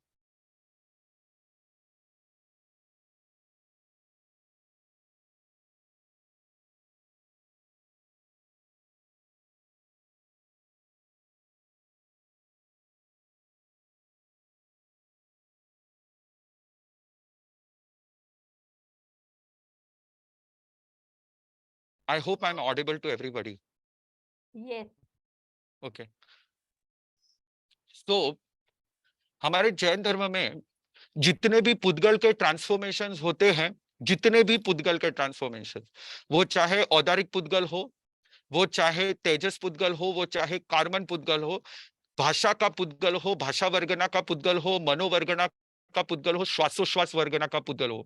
I hope I'm audible to everybody. Yes. Okay. So हमारे जैन धर्म में जितने भी पुद्गल के ट्रांसफॉर्मेशन होते हैं, जितने भी पुद्गल के ट्रांसफॉर्मेशन, वो चाहे औदारिक पुद्गल हो, वो चाहे तेजस पुद्गल हो, वो चाहे कार्बन पुद्गल हो, भाषा का पुद्गल हो, भाषा वर्गना का पुद्गल हो, मनोवर्गना का पुद्गल हो, श्वासोश्वास वर्गना का पुद्गल हो,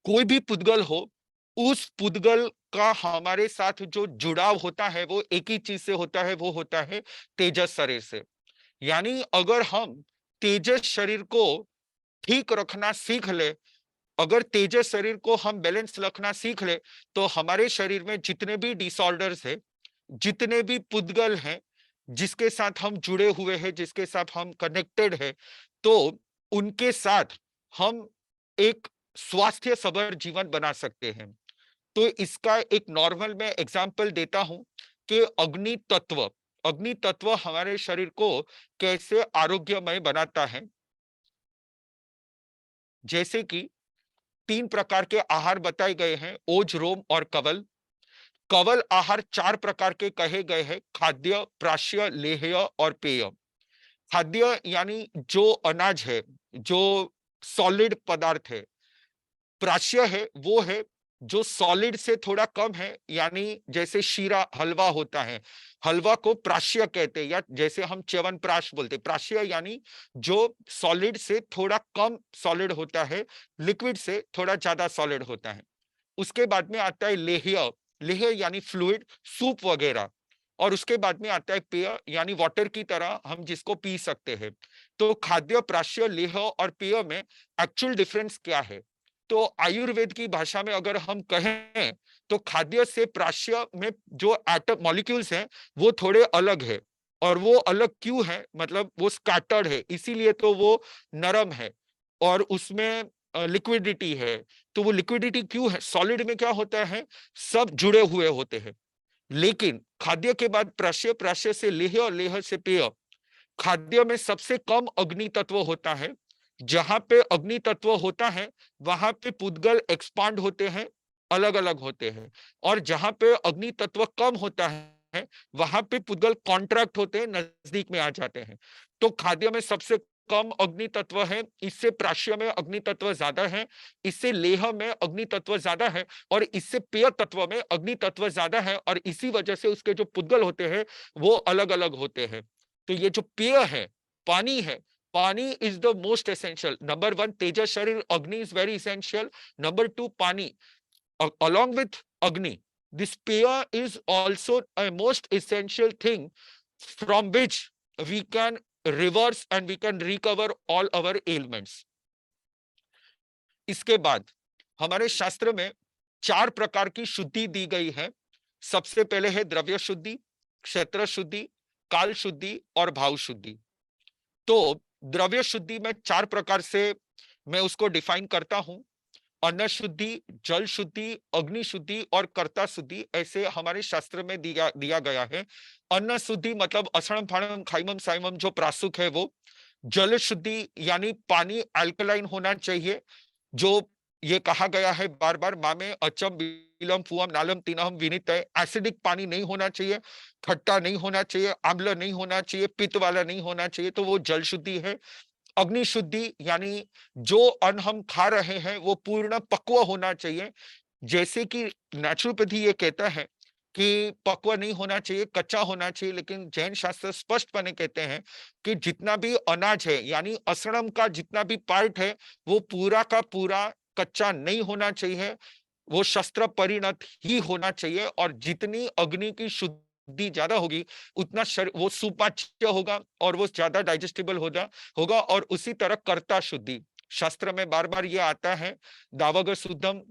कोई भी पुद्गल हो, उस पुद्गल का हमारे साथ जो जुड़ाव होता है वो एक ही चीज से होता है, वो होता है तेजस शरीर से। यानी अगर हम तेजस शरीर को ठीक रखना सीख ले, अगर तेजस शरीर को हम बैलेंस रखना सीख ले, तो हमारे शरीर में जितने भी डिसऑर्डर्स है, जितने भी पुद्गल हैं, जिसके साथ हम जुड़े हुए हैं, जिसके साथ हम कनेक्टेड है, तो उनके साथ हम एक स्वास्थ्य सभर जीवन बना सकते हैं। तो इसका एक नॉर्मल में एग्जाम्पल देता हूं कि अग्नि तत्व हमारे शरीर को कैसे आरोग्यमय बनाता है। जैसे कि 3 प्रकार के आहार बताए गए हैं, ओज, रोम और कवल। कवल आहार 4 प्रकार के कहे गए हैं, खाद्य, प्राश्य, लेह्य और पेय। खाद्य यानी जो अनाज है, जो सॉलिड पदार्थ है। प्राश्य है, वो है जो सॉलिड से थोड़ा कम है, यानी जैसे शीरा, हलवा होता है, हलवा को प्राश्य कहते हैं, या जैसे हम च्यवनप्राश बोलते हैं। प्राश्य यानी जो सॉलिड से थोड़ा कम सॉलिड होता है, लिक्विड से थोड़ा ज्यादा सॉलिड होता है। उसके बाद में आता है लेह्य, लेह्य यानी फ्लूइड, सूप वगैरह। और उसके बाद में आता है पेय, यानी वाटर की तरह हम जिसको पी सकते हैं। तो खाद्य, प्राश्य, लेह्य और पेय में एक्चुअल डिफरेंस क्या है? तो आयुर्वेद की भाषा में अगर हम कहें तो खाद्य से प्राश्य में जो एटम मॉलिक्यूल्स हैं वो थोड़े अलग है। और वो अलग क्यों है? मतलब वो स्कैटर्ड है, इसीलिए तो वो नरम है और उसमें लिक्विडिटी है। तो वो लिक्विडिटी क्यों है? सॉलिड में क्या होता है, सब जुड़े हुए होते हैं। लेकिन खाद्य के बाद प्राश्य, प्राश्य से लेह्य और लेह्य से पेय। खाद्य में सबसे कम अग्नि तत्व होता है। जहां पे अग्नि तत्व होता है वहां पे पुद्गल एक्सपांड होते हैं, अलग अलग होते हैं। और जहां पे अग्नि तत्व कम होता है वहां पे पुद्गल कॉन्ट्रैक्ट होते हैं, नजदीक में आ जाते हैं। तो खाद्य में सबसे कम अग्नि तत्व है, इससे प्राश्य में अग्नि तत्व ज्यादा है, इससे लेह में अग्नि तत्व ज्यादा है, और इससे पेय तत्व में अग्नि तत्व ज्यादा है। और इसी वजह से उसके जो पुद्गल होते हैं वो अलग अलग होते हैं। तो ये जो पेय है, पानी है, पानी is the most essential. Number 1 तेजस शरीर, अग्नि इज वेरी एसेंशियल। नंबर 2 पानी, along with agni, this peya is also a most essential thing from which we can reverse and we can recover all our ailments. इसके बाद हमारे शास्त्र में 4 प्रकार की शुद्धि दी गई है। सबसे पहले है द्रव्य शुद्धि, क्षेत्र शुद्धि, काल शुद्धि और भाव शुद्धि। तो द्रव्य शुद्धि में 4 प्रकार से मैं उसको डिफाइन करता हूं। अन्न शुद्धि, जल शुद्धि, अग्नि शुद्धि और कर्ता शुद्धि, ऐसे हमारे शास्त्र में दिया गया है। अन्न शुद्धि मतलब असणम फाणम खाइमम साइमम जो प्रासुक है वो। जल शुद्धि यानी पानी अल्कलाइन होना चाहिए, जो ये कहा गया है बार बार, मामे अचम बिलम फुअम नालम तीनहम विनित है। एसिडिक पानी नहीं होना चाहिए, खट्टा नहीं होना चाहिए, आम्ल नहीं होना चाहिए, पित्त वाला नहीं होना चाहिए, तो वो जल शुद्धि है। अग्नि शुद्धि यानी जो अन्न हम खा रहे हैं वो पूर्ण पक्व होना चाहिए। जैसे कि नेचुरोपैथी ये कहता है कि पक्व नहीं होना चाहिए, कच्चा होना चाहिए, लेकिन जैन शास्त्र स्पष्टपणे कहते हैं कि जितना भी अनाज है यानी असणम का जितना भी पार्ट है वो पूरा का पूरा कच्चा नहीं होना चाहिए, वो शस्त्र परिणत ही होना चाहिए। और जितनी अग्नि की शुद्धि ज्यादा होगी उतना वो सुपाच्य होगा और वो ज्यादा डाइजेस्टिबल होगा। और उसी तरह कर्ता शुद्धि, शास्त्र में बार बार ये आता है, दावग शुद्धम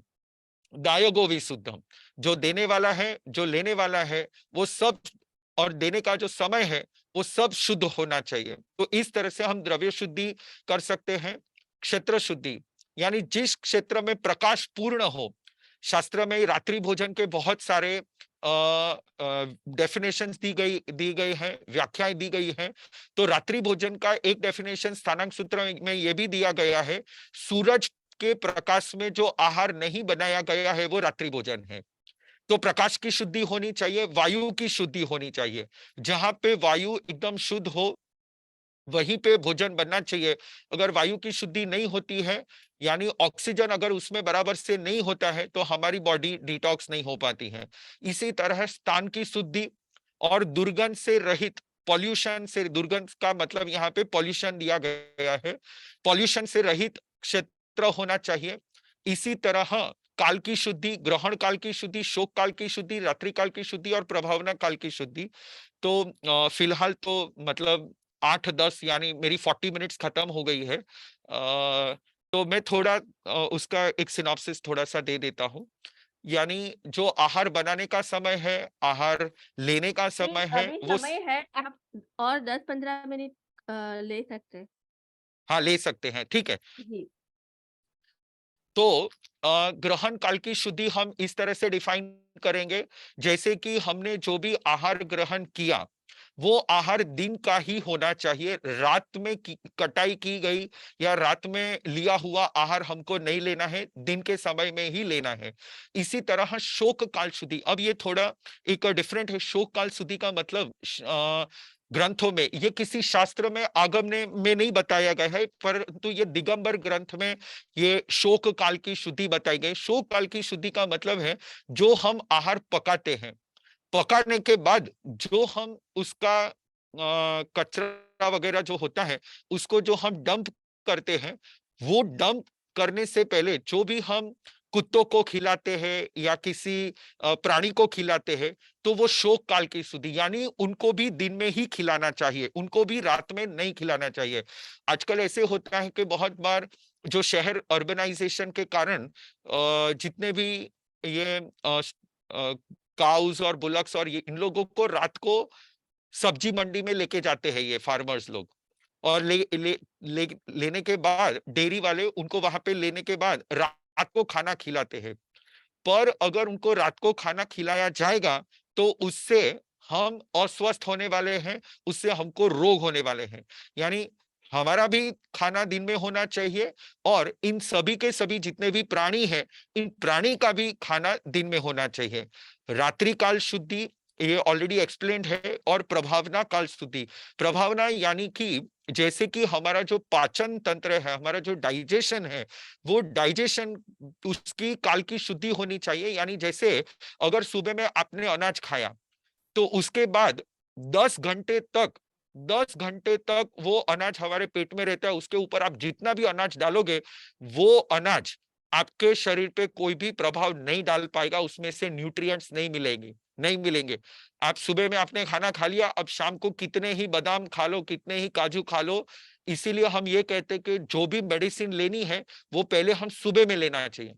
दायगो विशुद्धम, जो देने वाला है, जो लेने वाला है, वो सब, और देने का जो समय है वो सब शुद्ध होना चाहिए। तो इस तरह से हम द्रव्य शुद्धि कर सकते हैं। क्षेत्र शुद्धि यानी जिस क्षेत्र में प्रकाश पूर्ण हो। शास्त्र में रात्रि भोजन के बहुत सारे डेफिनेशंस दी गई है, व्याख्याएं दी गई है। तो रात्रि भोजन का एक डेफिनेशन स्थानांक सूत्र में यह भी दिया गया है, सूरज के प्रकाश में जो आहार नहीं बनाया गया है वो रात्रि भोजन है। तो प्रकाश की शुद्धि होनी चाहिए, वायु की शुद्धि होनी चाहिए। जहां पे वायु एकदम शुद्ध हो वहीं पे भोजन बनना चाहिए। अगर वायु की शुद्धि नहीं होती है, यानी ऑक्सीजन अगर उसमें बराबर से नहीं होता है, तो हमारी बॉडी डिटॉक्स नहीं हो पाती है। इसी तरह स्थान की शुद्धि और दुर्गंध से रहित, पॉल्यूशन से, दुर्गंध का मतलब यहाँ पे पॉल्यूशन दिया गया है, पॉल्यूशन से रहित क्षेत्र होना चाहिए। इसी तरह काल की शुद्धि, ग्रहण काल की शुद्धि, शोक काल की शुद्धि, रात्रि काल की शुद्धि और प्रभावना काल की शुद्धि। तो फिलहाल तो मतलब 8-10 यानी मेरी 40 मिनट्स खत्म हो गई है। तो मैं थोड़ा उसका एक सिनॉप्सिस थोड़ा सा दे देता हूँ। यानी जो आहार बनाने का समय है, आहार लेने का नहीं, समय है, अभी वो समय है, आप और 10-15 मिनट ले सकते हैं। हाँ ले सकते हैं, ठीक है। जी। तो ग्रहण काल की शुद्धि हम इस तरह से डिफाइन करेंगे, जैसे कि हमने जो भी आहार ग्रहण किया वो आहार दिन का ही होना चाहिए। रात में कटाई की गई या रात में लिया हुआ आहार हमको नहीं लेना है, दिन के समय में ही लेना है। इसी तरह शोक काल शुद्धि, अब ये थोड़ा एक डिफरेंट है। शोक काल शुद्धि का मतलब ग्रंथों में, ये किसी शास्त्र में आगम में नहीं बताया गया है, परंतु ये दिगंबर ग्रंथ में ये शोक काल की शुद्धि बताई गई। शोक काल की शुद्धि का मतलब है जो हम आहार पकाते हैं, पकाने के बाद जो हम उसका कचरा वगैरह जो होता है उसको जो हम डंप करते हैं, वो डंप करने से पहले जो भी हम कुत्तों को खिलाते हैं या किसी प्राणी को खिलाते हैं, तो वो शोक काल की शुद्धि, यानी उनको भी दिन में ही खिलाना चाहिए, उनको भी रात में नहीं खिलाना चाहिए। आजकल ऐसे होता है कि बहुत बार जो शहर अर्बनाइजेशन के कारण जितने भी ये काउस और बुलक्स और ये इन लोगों को रात को सब्जी मंडी में लेके जाते हैं ये फार्मर्स लोग, और लेने के बाद डेयरी वाले उनको वहां पे लेने के बाद रात को खाना खिलाते हैं। पर अगर उनको रात को खाना खिलाया जाएगा तो उससे हम अस्वस्थ होने वाले हैं, उससे हमको रोग होने वाले हैं। यानी हमारा भी खाना दिन में होना चाहिए और इन सभी के सभी जितने भी प्राणी हैं, इन प्राणी का भी खाना दिन में होना चाहिए। रात्रि काल शुद्धि ये ऑलरेडी एक्सप्लेन्ड है। और प्रभावना काल शुद्धि, प्रभावना यानी कि जैसे कि हमारा जो पाचन तंत्र है, हमारा जो डाइजेशन है, वो डाइजेशन उसकी काल की शुद्धि होनी चाहिए। यानी जैसे अगर सुबह में आपने अनाज खाया तो उसके बाद 10 घंटे तक 10 घंटे तक वो अनाज हमारे पेट में रहता है। उसके ऊपर आप जितना भी अनाज डालोगे वो अनाज आपके शरीर पे कोई भी प्रभाव नहीं डाल पाएगा, उसमें से न्यूट्रिएंट्स नहीं मिलेंगे। आप सुबह में आपने खाना खा लिया, अब शाम को कितने ही बादाम खा लो, कितने ही काजू खा लो, इसीलिए हम ये कहते हैं कि जो भी मेडिसिन लेनी है वो पहले हम सुबह में लेना चाहिए,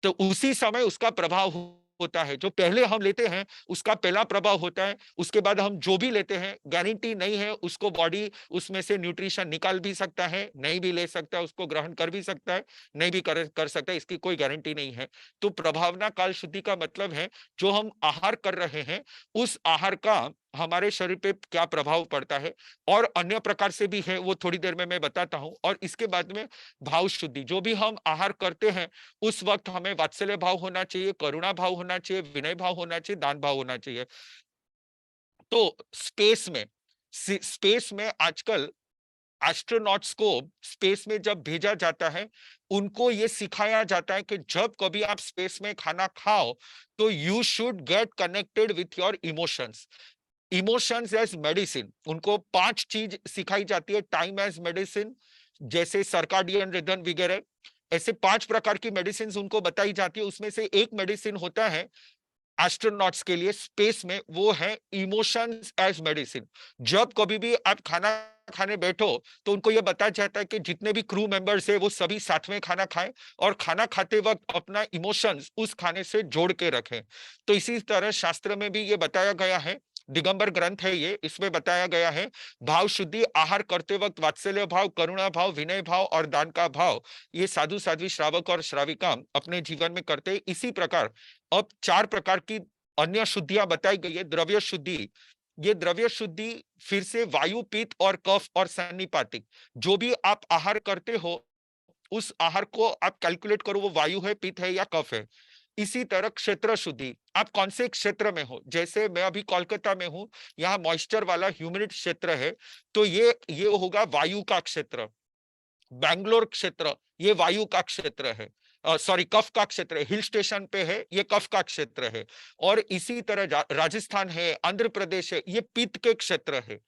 तो उसी समय उसका प्रभाव होता है। जो पहले हम लेते हैं उसका पहला प्रभाव होता है, उसके बाद हम जो भी लेते हैं गारंटी नहीं है उसको बॉडी उसमें से न्यूट्रिशन निकाल भी सकता है, नहीं भी ले सकता है, उसको ग्रहण कर भी सकता है, नहीं भी कर सकता है, इसकी कोई गारंटी नहीं है। तो प्रभावना काल शुद्धि का मतलब है जो हम आहार कर रहे हैं उस आहार का हमारे शरीर पे क्या प्रभाव पड़ता है। और अन्य प्रकार से भी है, वो थोड़ी देर में मैं बताता हूं। और इसके बाद में भाव शुद्धि, जो भी हम आहार करते हैं उस वक्त हमें वात्सल्य भाव होना चाहिए, करुणा भाव होना चाहिए, विनय भाव होना चाहिए, दान भाव होना चाहिए। तो स्पेस में आजकल एस्ट्रोनॉट्स को स्पेस में जब भेजा जाता है, उनको ये सिखाया जाता है कि जब कभी आप स्पेस में खाना खाओ तो you should get connected with your emotions, emotions as medicine. उनको 5 चीज सिखाई जाती है, टाइम एज मेडिसिन, जैसे सर्काडियन रिदम वगैरह, ऐसे 5 प्रकार की मेडिसिन उनको बताई जाती है। उसमें से एक मेडिसिन होता है एस्ट्रोनॉट्स के लिए स्पेस में, वो है इमोशंस एज मेडिसिन। जब कभी भी आप खाना खाने बैठो तो उनको यह बताया जाता है कि जितने भी क्रू मेंबर्स है वो सभी साथ में खाना खाएं और खाना खाते वक्त अपना इमोशंस उस खाने से जोड़ के रखें। तो इसी तरह शास्त्र में भी ये बताया गया है, दिगंबर ग्रंथ है ये, इसमें बताया गया है भाव शुद्धि आहार करते वक्त वात्सल्य भाव, करुणा भाव, विनय भाव और दान का भाव ये साधु साध्वी श्रावक और श्राविका अपने जीवन में करते हैं। इसी प्रकार अब 4 प्रकार की अन्य शुद्धियां बताई गई है। द्रव्य शुद्धि, ये द्रव्य शुद्धि फिर से वायु, पित्त और कफ और सन्निपातिक, जो भी आप आहार करते हो उस आहार को आप कैलकुलेट करो वो वायु है, पित्त है या कफ है। इसी तरह क्षेत्र शुद्धि, आप कौन से क्षेत्र में हो, जैसे मैं अभी कोलकाता में हूँ, यहाँ मॉइस्चर वाला ह्यूमिड क्षेत्र है, तो ये होगा वायु का क्षेत्र। बैंगलोर क्षेत्र ये वायु का क्षेत्र है, सॉरी कफ का क्षेत्र है, हिल स्टेशन पे है, ये कफ का क्षेत्र है। और इसी तरह राजस्थान है, आंध्र प्रदेश है, ये पित्त के क्षेत्र है।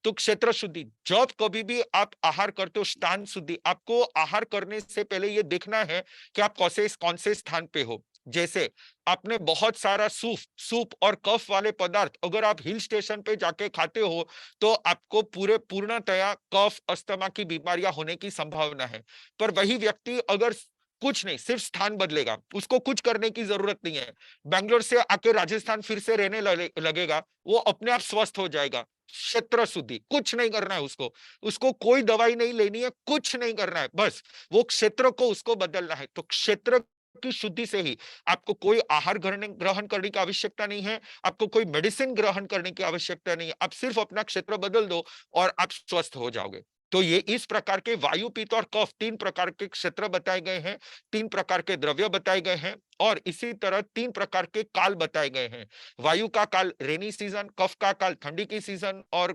तो क्षेत्र शुद्धि, जब कभी भी आप आहार करते हो, स्थान शुद्धि, आपको आहार करने से पहले ये देखना है कि आप कौन से स्थान पे हो। जैसे आपने बहुत सारा सूप और कफ वाले पदार्थ अगर आप हिल स्टेशन पे जाके खाते हो, तो आपको पूर्णतया कफ अस्थमा की बीमारियां होने की संभावना है। पर वही व्यक्ति अगर कुछ नहीं, सिर्फ स्थान बदलेगा, उसको कुछ करने की जरूरत नहीं है, बैंगलोर से आके राजस्थान फिर से रहने लगेगा, वो अपने आप स्वस्थ हो जाएगा। क्षेत्र शुद्धि, कुछ नहीं करना है उसको कोई दवाई नहीं लेनी है, कुछ नहीं करना है, बस वो क्षेत्र को उसको बदलना है। तो क्षेत्र की शुद्धि से ही आपको कोई आहार ग्रहण करने की आवश्यकता नहीं है, आपको कोई मेडिसिन ग्रहण करने की आवश्यकता नहीं है, आप सिर्फ अपना क्षेत्र बदल दो और आप स्वस्थ हो जाओगे। तो ये इस प्रकार के वायु, पित्त और कफ 3 प्रकार के क्षेत्र बताए गए हैं, 3 प्रकार के द्रव्य बताए गए हैं, और इसी तरह 3 प्रकार के काल बताए गए हैं। वायु का काल रेनी सीजन, कफ का काल ठंडी की सीजन, और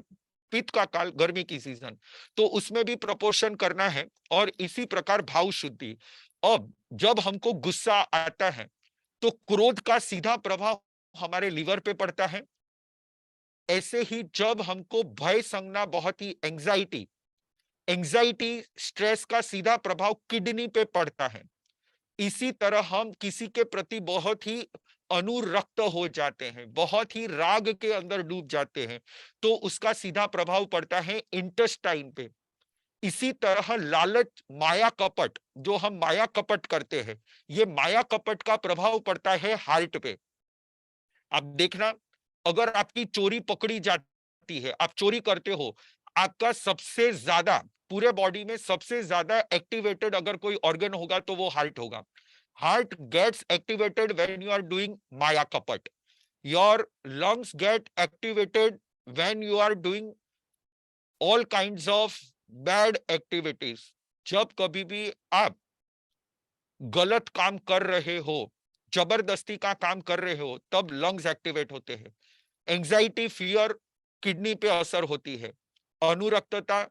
पित्त का काल गर्मी की सीजन। तो उसमें भी प्रपोर्शन करना है। और इसी प्रकार भाव शुद्धि, अब जब हमको गुस्सा आता है तो क्रोध का सीधा प्रभाव हमारे लीवर पे पड़ता है। ऐसे ही जब हमको भय संगना, बहुत ही एंजाइटी स्ट्रेस का सीधा प्रभाव किडनी पे पड़ता है। इसी तरह हम किसी के प्रति बहुत ही अनुरक्त हो जाते हैं, बहुत ही राग के अंदर डूब जाते हैं, तो उसका सीधा प्रभाव पड़ता है इंटेस्टाइन पे। इसी तरह लालच, माया कपट, जो हम माया कपट करते हैं, ये माया कपट का प्रभाव पड़ता है हार्ट पे। आप देखना, अगर आपकी चोरी पकड़ी जाती है, आप चोरी करते हो, आपका सबसे ज्यादा पूरे बॉडी में सबसे ज्यादा एक्टिवेटेड अगर कोई ऑर्गन होगा तो वो हार्ट होगा। Heart gets activated when you are doing माया कपट। Your lungs get activated when you are doing all kinds of bad activities. जब कभी भी आप गलत काम कर रहे हो, जबरदस्ती का काम कर रहे हो, तब लंग्स एक्टिवेट होते हैं। एंजाइटी, फियर किडनी पे असर होती है, अनुरक्तता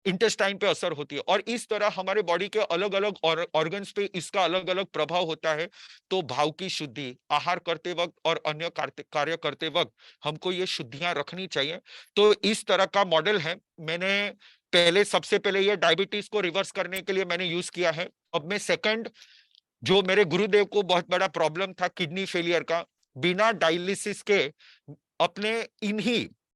इंटेस्टाइन पे असर होती है, और इस तरह हमारे बॉडी के अलग अलग ऑर्गन्स पे इसका अलग अलग प्रभाव होता है। तो भाव की शुद्धि, आहार करते वक्त और अन्य कार्य करते वक्त हमको ये शुद्धियां रखनी चाहिए। तो इस तरह का मॉडल है। मैंने सबसे पहले ये डायबिटीज को रिवर्स करने के लिए मैंने यूज किया है। अब मैं सेकंड, जो मेरे गुरुदेव को बहुत बड़ा प्रॉब्लम था किडनी फेलियर का, बिना डायलिसिस के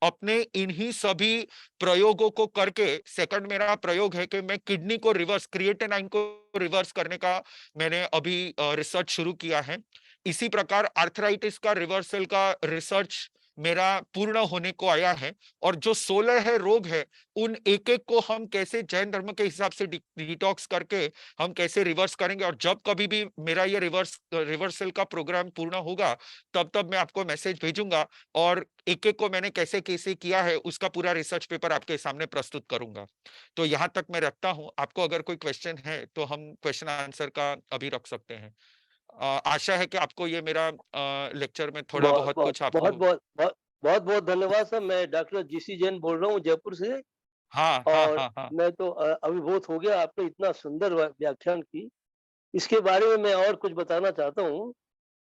अपने इन्हीं सभी प्रयोगों को करके, सेकंड मेरा प्रयोग है कि मैं किडनी को रिवर्स, क्रिएटिनाइन को रिवर्स करने का मैंने अभी रिसर्च शुरू किया है। इसी प्रकार आर्थराइटिस का रिवर्सल का रिसर्च मेरा पूर्ण होने को आया है। और जो 16 है रोग है, उन एक एक को हम कैसे जैन धर्म के हिसाब से डिटॉक्स करके हम कैसे रिवर्स करेंगे। और जब कभी भी मेरा ये रिवर्सल का प्रोग्राम पूर्ण होगा, तब मैं आपको मैसेज भेजूंगा, और एक एक को मैंने कैसे कैसे किया है उसका पूरा रिसर्च पेपर आपके सामने प्रस्तुत करूंगा। तो यहाँ तक मैं रखता हूँ। आपको अगर कोई क्वेश्चन है तो हम क्वेश्चन आंसर का अभी रख सकते हैं। आशा है कि आपको ये मेरा लेक्चर में थोड़ा बहुत बहुत बहुत कुछ आपको। बहुत बहुत बहुत बहुत बहुत धन्यवाद सर। मैं डॉक्टर जीसी जैन बोल रहा हूँ जयपुर से। हाँ हाँ और हाँ हाँ मैं तो अभिभूत हो गया, आपने इतना सुंदर व्याख्यान की। इसके बारे में मैं और कुछ बताना चाहता हूँ,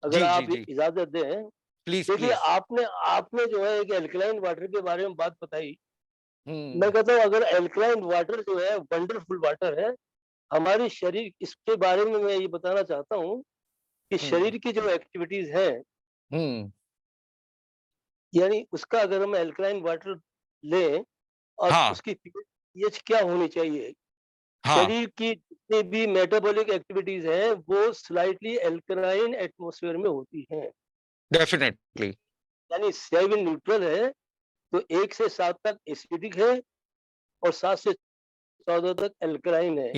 अगर जी जी आप जी, इजाजत दें। प्लीज देखिए, प्लीज। आपने आपने जो है एक एल्कलाइन वाटर के बारे में बात बताई। मैं हम्म कहता हूँ अगर एल्कलाइन वाटर जो है वंडरफुल वाटर है हमारे शरीर, इसके बारे में मैं ये बताना चाहता हूँ कि हम्म शरीर की जो एक्टिविटीज हैं, हम्म, यानी उसका अगर हम एल्कलाइन वाटर लें और हाँ उसकी पीएच क्या होनी चाहिए। हाँ, शरीर की जितनी भी मेटाबॉलिक एक्टिविटीज हैं वो स्लाइटली एल्कलाइन एटमॉस्फेयर में होती हैं। डेफिनेटली। यानी 7 न्यूट्रल है, तो 1 से 7 तक एसिडिक है और 7 से 14 तक एल्कलाइन है।